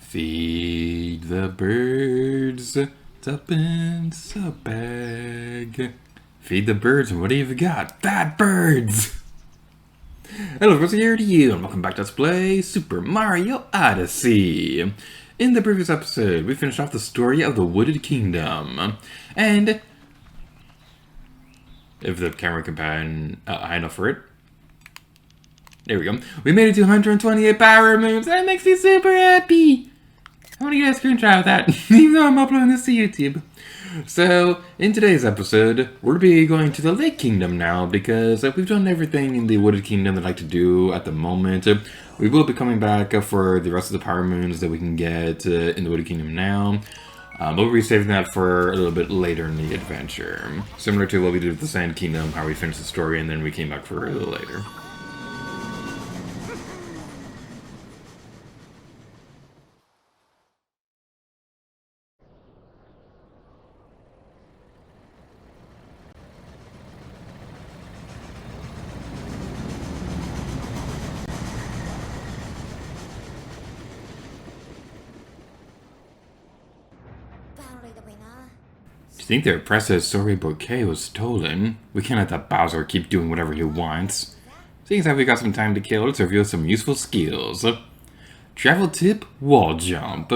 Feed the birds, tuppence a bag. Feed the birds, and what do you got? Bad birds! Hello, everyone, here to you, and welcome back to Let's Play Super Mario Odyssey. In the previous episode, we finished off the story of the Wooded Kingdom, and if the camera can pan high enough for it. There we go. We made it to 128 power moons. That makes me super happy. I want to get a screenshot of that, even though I'm uploading this to YouTube. So, in today's episode, we'll be going to the Lake Kingdom now, because we've done everything in the Wooded Kingdom that I'd like to do at the moment. We will be coming back for the rest of the power moons that we can get in the Wooded Kingdom now. But we'll be saving that for a little bit later in the adventure. Similar to what we did with the Sand Kingdom, how we finished the story and then we came back for a little later. Do you think their precious Sorry bouquet was stolen? We can't let that Bowser keep doing whatever he wants. Seeing as we got some time to kill, let's reveal some useful skills. Travel tip, wall jump.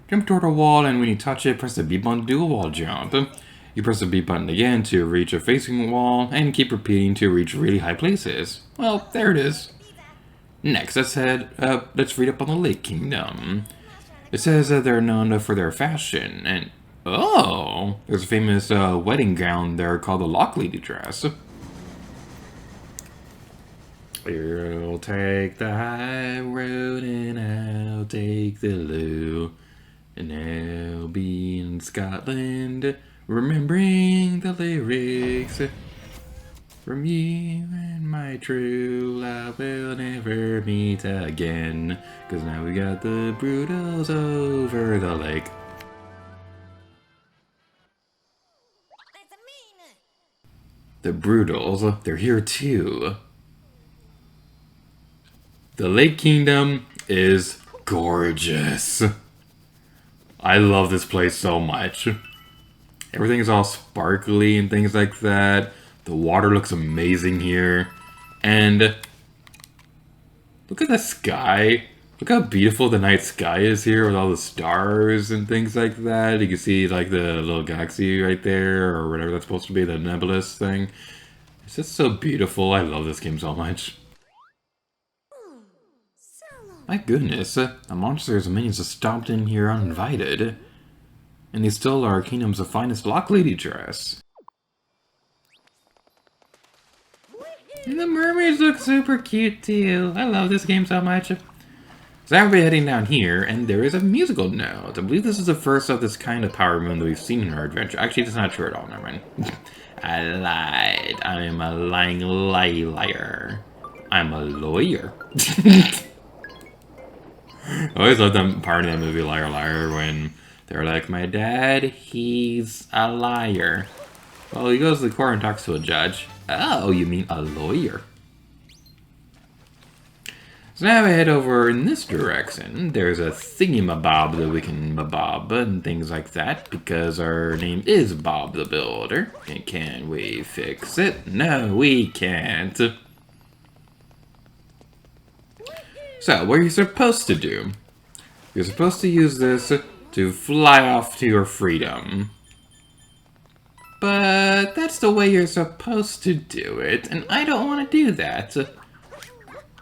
Jump toward a wall, and when you touch it, press the B button to do a wall jump. You press the B button again to reach a facing wall, and keep repeating to reach really high places. Well, there it is. Next, let's read up on the Lake Kingdom. It says that they're known for their fashion, and oh, there's a famous wedding gown there called the Lock Lady dress. You'll take the high road and I'll take the low. And I'll be in Scotland, remembering the lyrics. From you and my true love will never meet again. 'Cause now we got the Broodals over the lake. The Broodals, they're here too. The Lake Kingdom is gorgeous. I love this place so much. Everything is all sparkly and things like that. The water looks amazing here. And look at the sky. Look how beautiful the night sky is here with all the stars and things like that. You can see like the little galaxy right there, or whatever that's supposed to be, the nebulous thing. It's just so beautiful. I love this game so much. My goodness, the monsters and minions have stomped in here uninvited. And they stole our kingdom's finest Lock Lady dress. And the mermaids look super cute too. I love this game so much. So now we're heading down here, and there is a musical note. I believe this is the first of this kind of power moon that we've seen in our adventure. Actually, that's not true at all, never mind. I lied. I am a lying liar. I'm a lawyer. I always love that part of that movie, Liar Liar, when they're like, my dad, he's a liar. Well, he goes to the court and talks to a judge. Oh, you mean a lawyer? So now we head over in this direction. There's a thingamabob that we can bob and things like that, because our name is Bob the Builder. And can we fix it? No, we can't. So, what are you supposed to do? You're supposed to use this to fly off to your freedom. But that's the way you're supposed to do it, and I don't want to do that.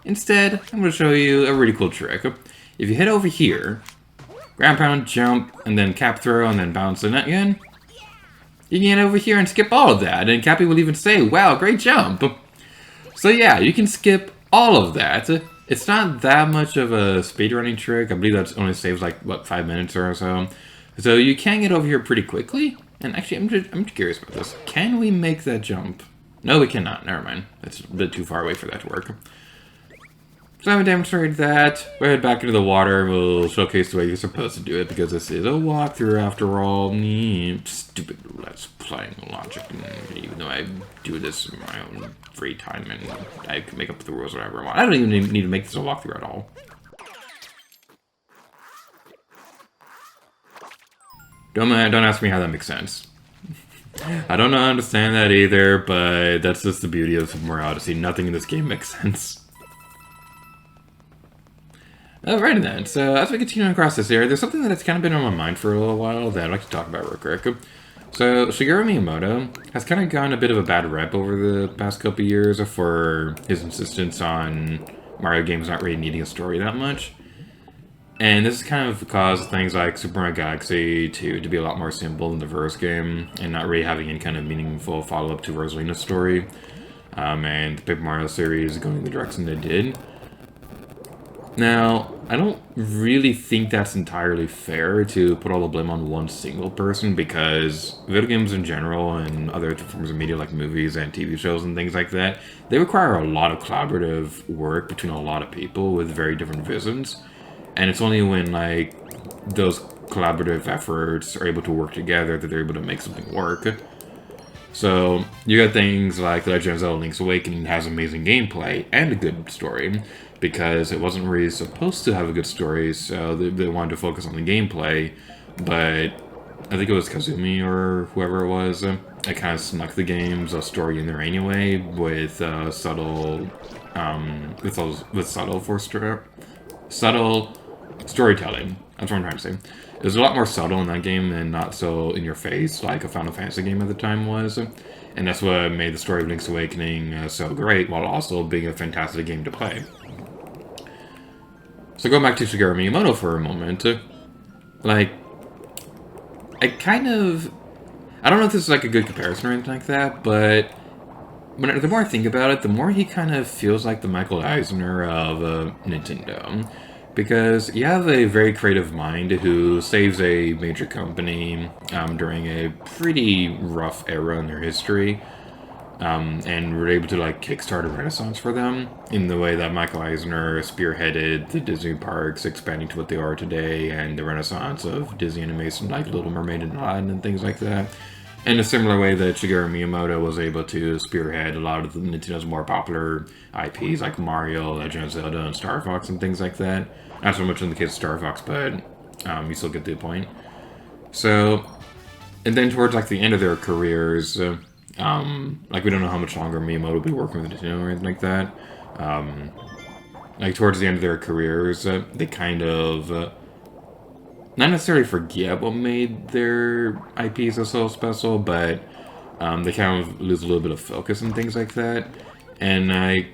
Instead, I'm going to show you a really cool trick. If you head over here, ground pound, jump, and then cap throw, and then bounce in again, you can get over here and skip all of that, and Cappy will even say, wow, great jump. So yeah, you can skip all of that. It's not that much of a speedrunning trick. I believe that only saves like, what, 5 minutes or so. So you can get over here pretty quickly. And actually, I'm curious about this. Can we make that jump? No, we cannot. Never mind. That's a bit too far away for that to work. So I haven't demonstrated that. We'll head back into the water. We'll showcase the way you're supposed to do it, because this is a walkthrough after all. Stupid Let's Playing logic. Even though I do this in my own free time and I can make up the rules whatever I want. I don't even need to make this a walkthrough at all. Don't ask me how that makes sense. I don't understand that either, but that's just the beauty of Super Mario Odyssey. Nothing in this game makes sense. Alrighty then, so as we continue across this area, there's something that's kind of been on my mind for a little while that I'd like to talk about real quick. So, Shigeru Miyamoto has kind of gotten a bit of a bad rep over the past couple years for his insistence on Mario games not really needing a story that much. And this has kind of caused things like Super Mario Galaxy to be a lot more simple than the first game, and not really having any kind of meaningful follow-up to Rosalina's story. And the Paper Mario series going in the direction they did. Now, I don't really think that's entirely fair to put all the blame on one single person, because video games in general and other forms of media like movies and TV shows and things like that, they require a lot of collaborative work between a lot of people with very different visions. And it's only when, like, those collaborative efforts are able to work together that they're able to make something work. So, you got things like The Legend of Zelda Link's Awakening has amazing gameplay and a good story, because it wasn't really supposed to have a good story, so they wanted to focus on the gameplay, but I think it was Kazumi or whoever it was, it kind of snuck the game's story in there anyway, with subtle storytelling. That's what I'm trying to say. It was a lot more subtle in that game and not so in your face like a Final Fantasy game at the time was. And that's what made the story of Link's Awakening so great, while also being a fantastic game to play. So going back to Shigeru Miyamoto for a moment, like, I don't know if this is like a good comparison or anything like that, but the more I think about it, the more he kind of feels like the Michael Eisner of Nintendo. Because you have a very creative mind who saves a major company during a pretty rough era in their history, and were able to like kickstart a renaissance for them in the way that Michael Eisner spearheaded the Disney parks expanding to what they are today, and the renaissance of Disney animation like Little Mermaid and Aladdin and things like that. In a similar way that Shigeru Miyamoto was able to spearhead a lot of the Nintendo's more popular IPs like Mario, Legend of Zelda, and Star Fox and things like that. Not so much in the case of Star Fox, but you still get the point. So, and then towards like the end of their careers, like we don't know how much longer Miyamoto will be working with Nintendo or anything like that. Like towards the end of their careers, they kind of not necessarily forget what made their IPs so special, but they kind of lose a little bit of focus and things like that. And like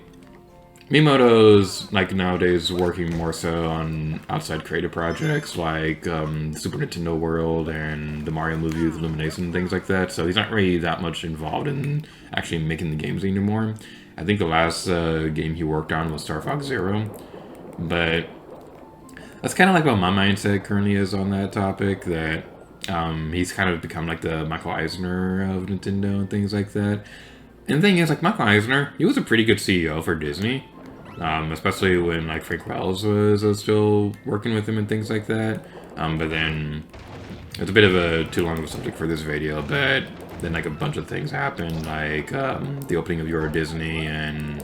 Miyamoto's like nowadays working more so on outside creative projects like Super Nintendo World and the Mario movie with Illumination and things like that. So he's not really that much involved in actually making the games anymore. I think the last game he worked on was Star Fox Zero, but that's kind of like what my mindset currently is on that topic. That he's kind of become like the Michael Eisner of Nintendo and things like that. And the thing is, like Michael Eisner, he was a pretty good CEO for Disney. Especially when like Frank Wells was still working with him and things like that. But then it's a bit of a too long of a subject for this video. But then like a bunch of things happened, like the opening of Euro Disney and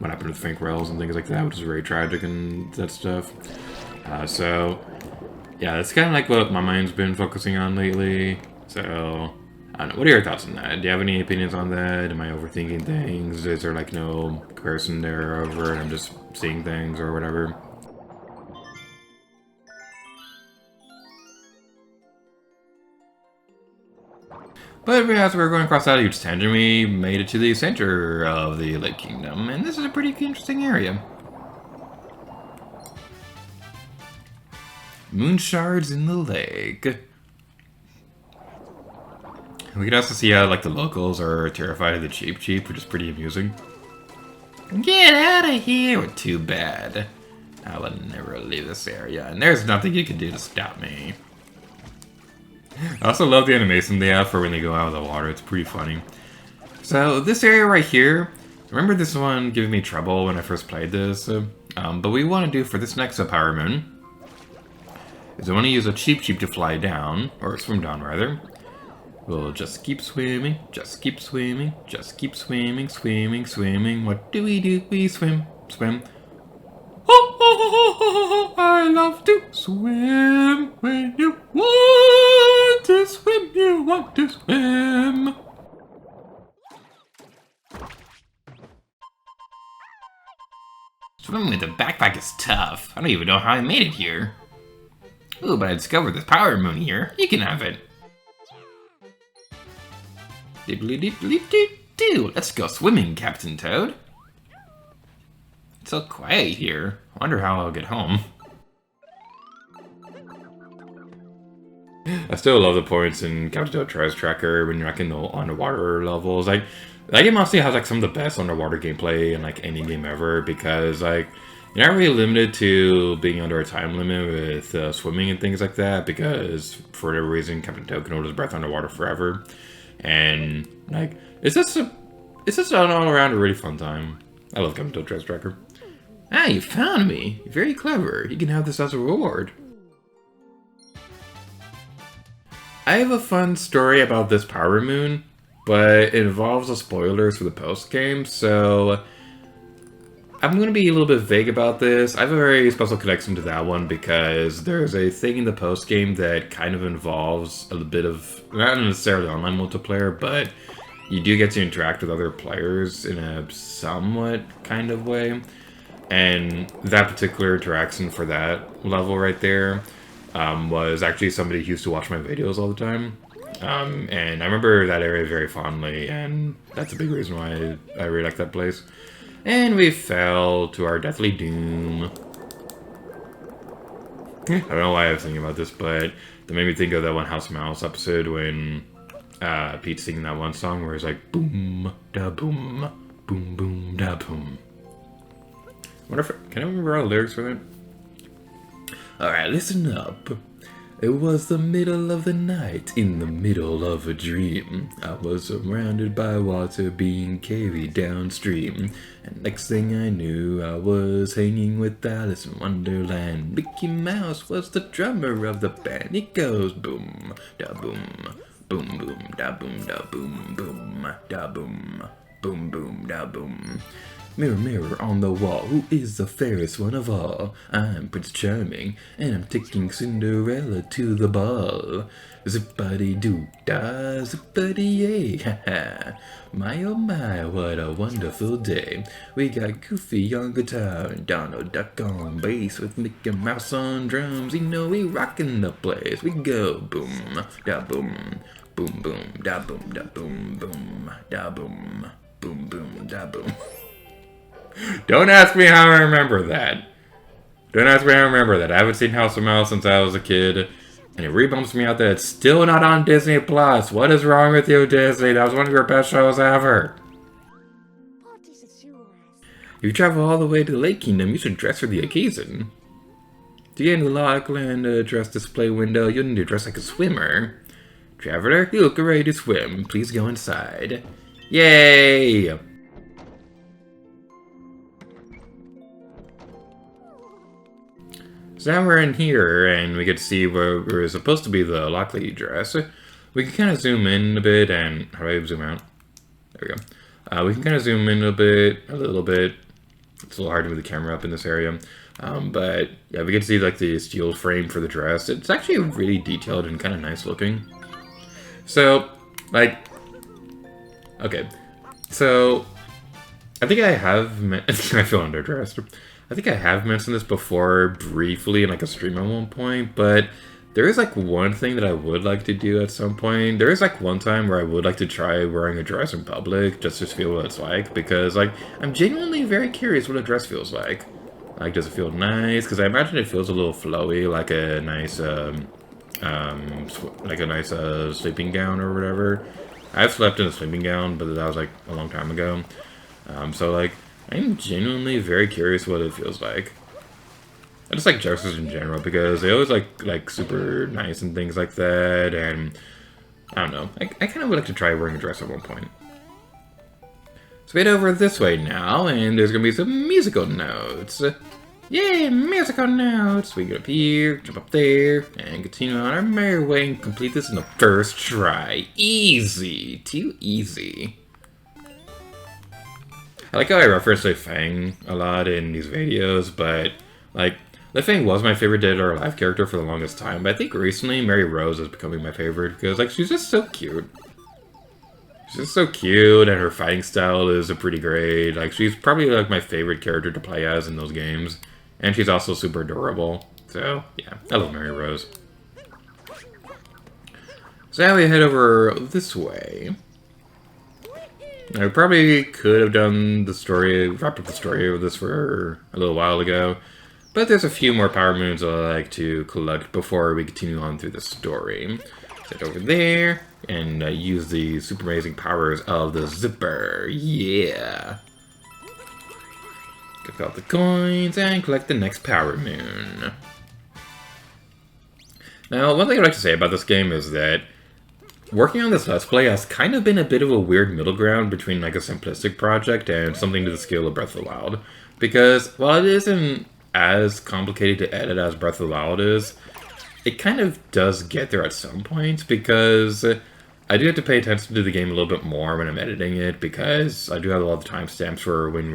what happened with Frank Wells and things like that, which is very tragic and that stuff. So yeah, that's kind of like what my mind's been focusing on lately. So I don't know. What are your thoughts on that? Do you have any opinions on that? Am I overthinking things? Is there like no comparison there over and I'm just seeing things or whatever? But as we were going across that huge tangent, we made it to the center of the Lake Kingdom, and this is a pretty interesting area. Moon shards in the lake. We can also see how, like, the locals are terrified of the Cheep, which is pretty amusing. Get out of here! Too bad. I will never leave this area, and there's nothing you can do to stop me. I also love the animation they have for when they go out of the water. It's pretty funny. So, this area right here, remember this one giving me trouble when I first played this? But what we want to do for this next Power Moon is I want to use a Cheep to fly down, or swim down rather. We'll just keep swimming, just keep swimming, just keep swimming, swimming, swimming. What do? We swim, swim. I love to swim. When you want to swim, you want to swim. Swimming with a backpack is tough. I don't even know how I made it here. Ooh, but I discovered this power moon here. You can have it. Diddly-diddly-doo-doo. Let's go swimming, Captain Toad. It's so quiet here. I wonder how I'll get home. I still love the points in Captain Toad Tries Tracker when you're like in the underwater levels. Like, that game honestly has like some of the best underwater gameplay in like any game ever, because like you're not really limited to being under a time limit with swimming and things like that, because for whatever reason Captain Toad can hold his breath underwater forever, and like it's just an all around a really fun time. I love Captain Toad Tries Tracker. Ah, you found me. You're very clever. You can have this as a reward. I have a fun story about this power moon, but it involves the spoilers for the post-game, so I'm going to be a little bit vague about this. I have a very special connection to that one because there's a thing in the post-game that kind of involves a bit of, not necessarily online multiplayer, but you do get to interact with other players in a somewhat kind of way. And that particular interaction for that level right there was actually somebody who used to watch my videos all the time. And I remember that area very fondly, and that's a big reason why I really like that place. And we fell to our deathly doom. I don't know why I was thinking about this, but it made me think of that one House Mouse episode when Pete's singing that one song where it's like boom da boom, boom boom da boom. Can I remember all the lyrics for that? Alright, listen up. It was the middle of the night, in the middle of a dream. I was surrounded by water being carried downstream. And next thing I knew, I was hanging with Alice in Wonderland. Mickey Mouse was the drummer of the band. He goes boom, da boom, boom boom, da boom, da boom, boom, da boom, boom boom, da boom. Mirror, mirror on the wall, who is the fairest one of all? I'm Prince Charming, and I'm taking Cinderella to the ball. Zippity-doo-dah, zippity-yay, ha-ha. My oh my, what a wonderful day. We got Goofy on guitar and Donald Duck on bass with Mickey Mouse on drums. You know we rockin' the place. We go boom, da boom, boom boom, da boom, da boom, boom, da boom, boom boom, da boom. Don't ask me how I remember that. Don't ask me how I remember that. I haven't seen House of Mouse since I was a kid. And it rebumps me out that it's still not on Disney Plus. What is wrong with you, Disney? That was one of your best shows ever. If you travel all the way to the Lake Kingdom, you should dress for the occasion. To get into the Lockland dress display window, you'll need to dress like a swimmer. Traveler, you look ready to swim. Please go inside. Yay! So now we're in here, and we get to see where we're supposed to be the Lockley dress. We can kind of zoom in a bit, and how do I zoom out? There we go. We can kind of zoom in a little bit. It's a little hard to move the camera up in this area. But yeah, we get to see like the steel frame for the dress. It's actually really detailed and kind of nice looking. So, like, okay. So, I think I have, I feel underdressed. I think I have mentioned this before briefly in like a stream at one point, but there is like one thing that I would like to do at some point. There is like one time where I would like to try wearing a dress in public just to feel what it's like, because like I'm genuinely very curious what a dress feels like. Like, does it feel nice? Because I imagine it feels a little flowy, like a nice, sleeping gown or whatever. I've slept in a sleeping gown, but that was like a long time ago. So like, I'm genuinely very curious what it feels like. I just like dresses in general because they always like super nice and things like that, and I don't know. I kind of would like to try wearing a dress at one point. So we head over this way now, and there's gonna be some musical notes. Yay, musical notes! We get up here, jump up there, and continue on our merry way and complete this in the first try. Easy, too easy. I like how I reference like Fang a lot in these videos, but like Fang was my favorite Dead or Alive character for the longest time, but I think recently Mary Rose is becoming my favorite because, like, she's just so cute. She's just so cute, and her fighting style is pretty great. Like, she's probably, like, my favorite character to play as in those games. And she's also super adorable. So, yeah, I love Mary Rose. So now we head over this way. I probably could have done the story, wrapped up the story of this for a little while ago. But there's a few more power moons I like to collect before we continue on through the story. Set over there, and use the super amazing powers of the zipper. Yeah! Get out the coins and collect the next power moon. Now, one thing I'd like to say about this game is that working on this Let's Play has kind of been a bit of a weird middle ground between like a simplistic project and something to the scale of Breath of the Wild. Because while it isn't as complicated to edit as Breath of the Wild is, it kind of does get there at some points because I do have to pay attention to the game a little bit more when I'm editing it because I do have a lot of timestamps for when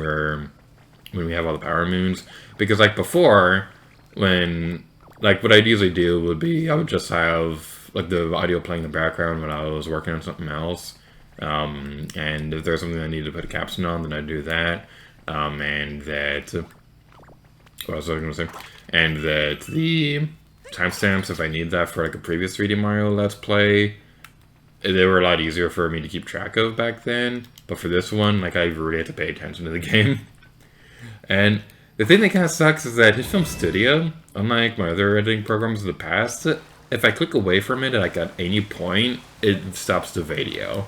we have all the power moons. Because like before, when like what I'd usually do would be I would just have like the audio playing in the background when I was working on something else. And if there's something I need to put a caption on, then I'd do that. And that what was I going to say? And that the timestamps, if I need that for like a previous 3D Mario Let's Play, they were a lot easier for me to keep track of back then. But for this one, like I really had to pay attention to the game. And the thing that kind of sucks is that HitFilm Studio, unlike my other editing programs in the past, if I click away from it like at any point, it stops the video.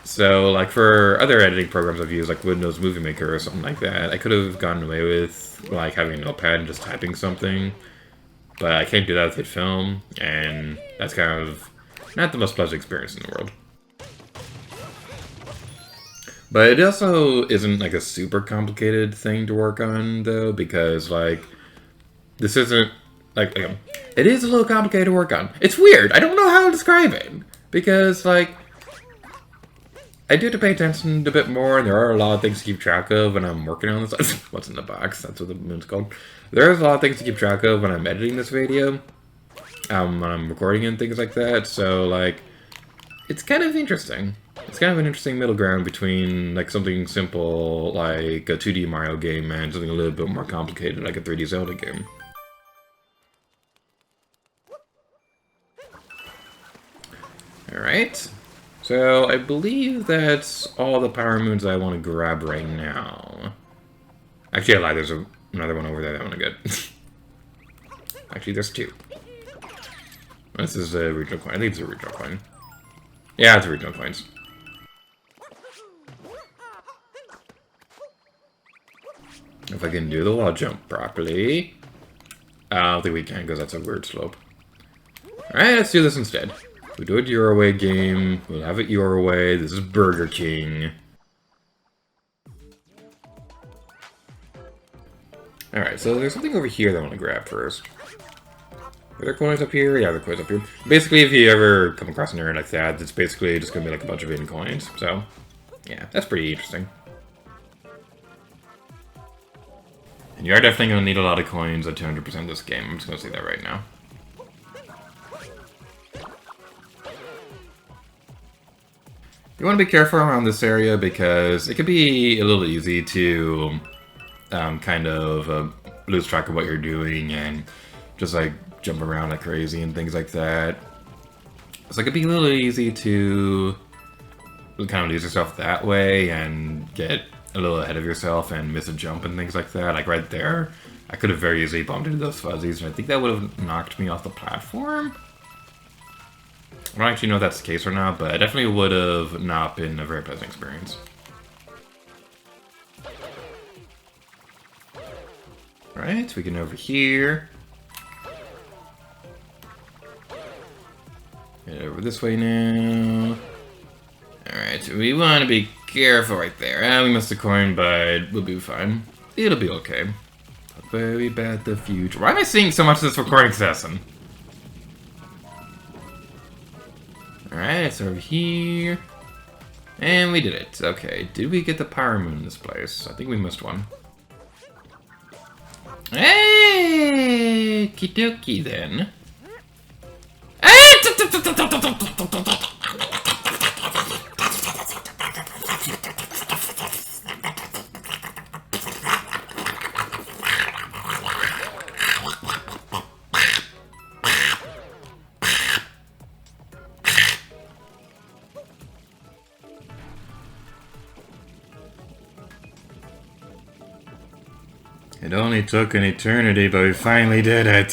So, like, for other editing programs I've used, like Windows Movie Maker or something like that, I could have gotten away with, like, having a notepad and just typing something. But I can't do that with HitFilm, and that's kind of not the most pleasant experience in the world. But it also isn't, like, a super complicated thing to work on, though, because, like, this isn't, like, it is a little complicated to work on. It's weird. I don't know how to describe it. Because, like, I do have to pay attention a bit more, and there are a lot of things to keep track of when I'm working on this. What's in the box? That's what the moon's called. There's a lot of things to keep track of when I'm editing this video, when I'm recording and things like that. So, like, it's kind of interesting. It's kind of an interesting middle ground between, like, something simple, like a 2D Mario game, and something a little bit more complicated, like a 3D Zelda game. Alright. So, I believe that's all the power moons I want to grab right now. Actually, I lied. There's another one over there that I want to get. Actually, there's two. This is a regional coin. I think it's a regional coin. Yeah, it's a regional coins. If I can do the wall jump properly. I don't think we can because that's a weird slope. Alright, let's do this instead. We do it your way game. We'll have it your way. This is Burger King. Alright, so there's something over here that I want to grab first. Are there coins up here? Yeah, there are coins up here. Basically, if you ever come across an area like that, it's basically just going to be like a bunch of hidden coins. So, yeah, that's pretty interesting. And you are definitely going to need a lot of coins at 200% this game. I'm just going to say that right now. You want to be careful around this area because it can be a little easy to kind of lose track of what you're doing and just like jump around like crazy and things like that. So it can be a little easy to kind of lose yourself that way and get a little ahead of yourself and miss a jump and things like that. Like right there, I could have very easily bumped into those fuzzies and I think that would have knocked me off the platform. I don't actually know if that's the case or not, but it definitely would have not been a very pleasant experience. Alright, we can over here. Get over this way now. Alright, we want to be careful right there. We missed a coin, but we'll be fine. It'll be okay. Very bad the future. Why am I seeing so much of this recording session? Alright, it's over here. And we did it. Okay, did we get the power moon in this place? I think we missed one. Hey, kidoki then. It only took an eternity, but we finally did it.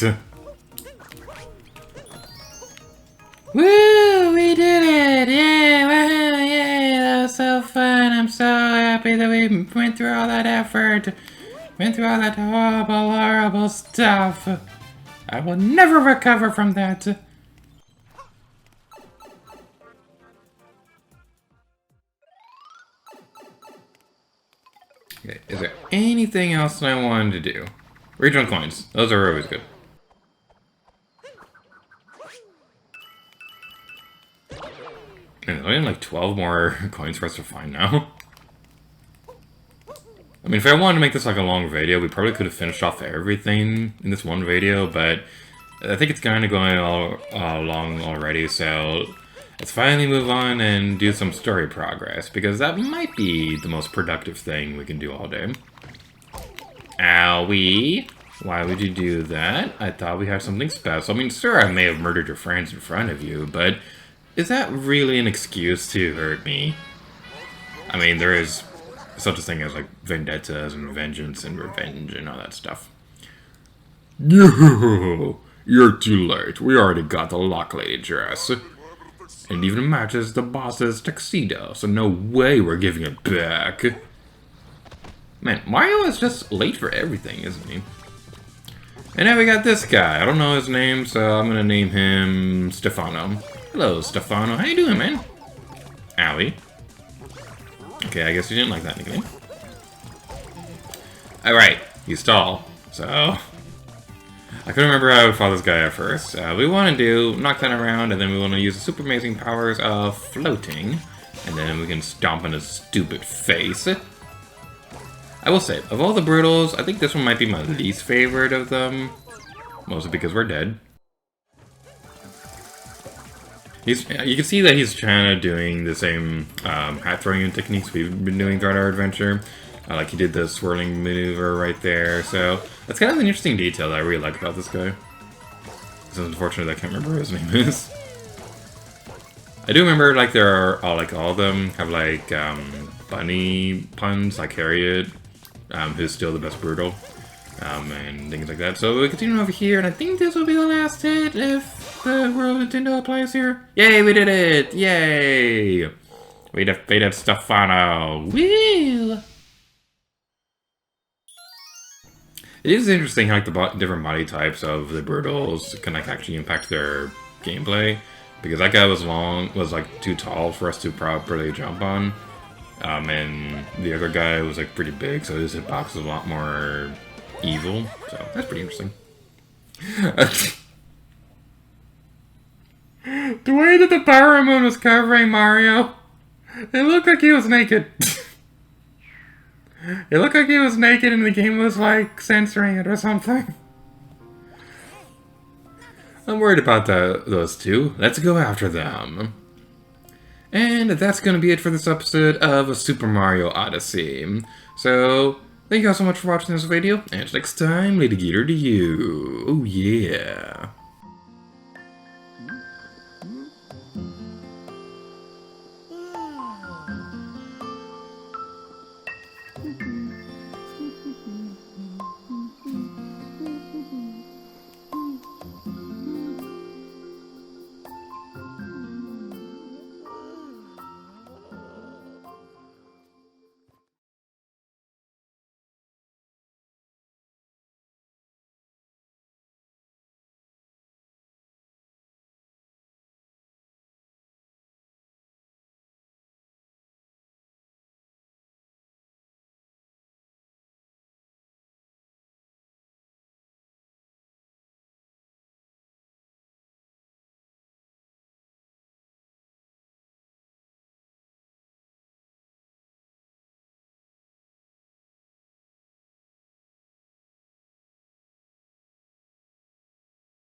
Woo! We did it! Yay! Woohoo! Yay! That was so fun! I'm so happy that we went through all that effort. Went through all that horrible, horrible stuff. I will never recover from that. Okay, is there anything else that I wanted to do? Regional coins. Those are always good. Man, there's only like 12 more coins for us to find now. I mean, if I wanted to make this like a long video, we probably could have finished off everything in this one video, but I think it's kind of going all long already, so let's finally move on and do some story progress, because that might be the most productive thing we can do all day. Owie! Why would you do that? I thought we had something special. I mean, sure, I may have murdered your friends in front of you, but is that really an excuse to hurt me? I mean, there is such a thing as, like, vendettas and vengeance and revenge and all that stuff. You're too late. We already got the Lock Lady dress. And even matches the boss's tuxedo, so no way we're giving it back. Man, Mario is just late for everything, isn't he? And now we got this guy. I don't know his name, so I'm gonna name him Stefano. Hello, Stefano. How you doing, man? Owie. Okay, I guess you didn't like that nickname. Alright, he's tall, so I couldn't remember how I would follow this guy at first. We want to do, knock that around, and then we want to use the super amazing powers of floating. And then we can stomp on his stupid face. I will say, of all the Broodals, I think this one might be my least favorite of them. Mostly because we're dead. You can see that he's kind of doing the same hat throwing techniques we've been doing throughout our adventure. Like he did the swirling maneuver right there, so that's kind of an interesting detail that I really like about this guy. It's unfortunate I can't remember what his name is. I do remember like there are all of them have like bunny puns like Harriet, who's still the best Broodal, and things like that. So we continue over here, and I think this will be the last hit if the World Nintendo applies here. Yay, we did it! Yay! We defeated Stefano. Woo! It is interesting how like, the different body types of the Broodals can like actually impact their gameplay, because that guy was like too tall for us to properly jump on, and the other guy was like pretty big, so his hitbox is a lot more evil. So that's pretty interesting. The way that the power moon was covering Mario, it looked like he was naked. It looked like he was naked and the game was like censoring it or something. I'm worried about those two. Let's go after them. And that's going to be it for this episode of Super Mario Odyssey. So, thank you all so much for watching this video. And next time, Lady Gator to you. Oh yeah.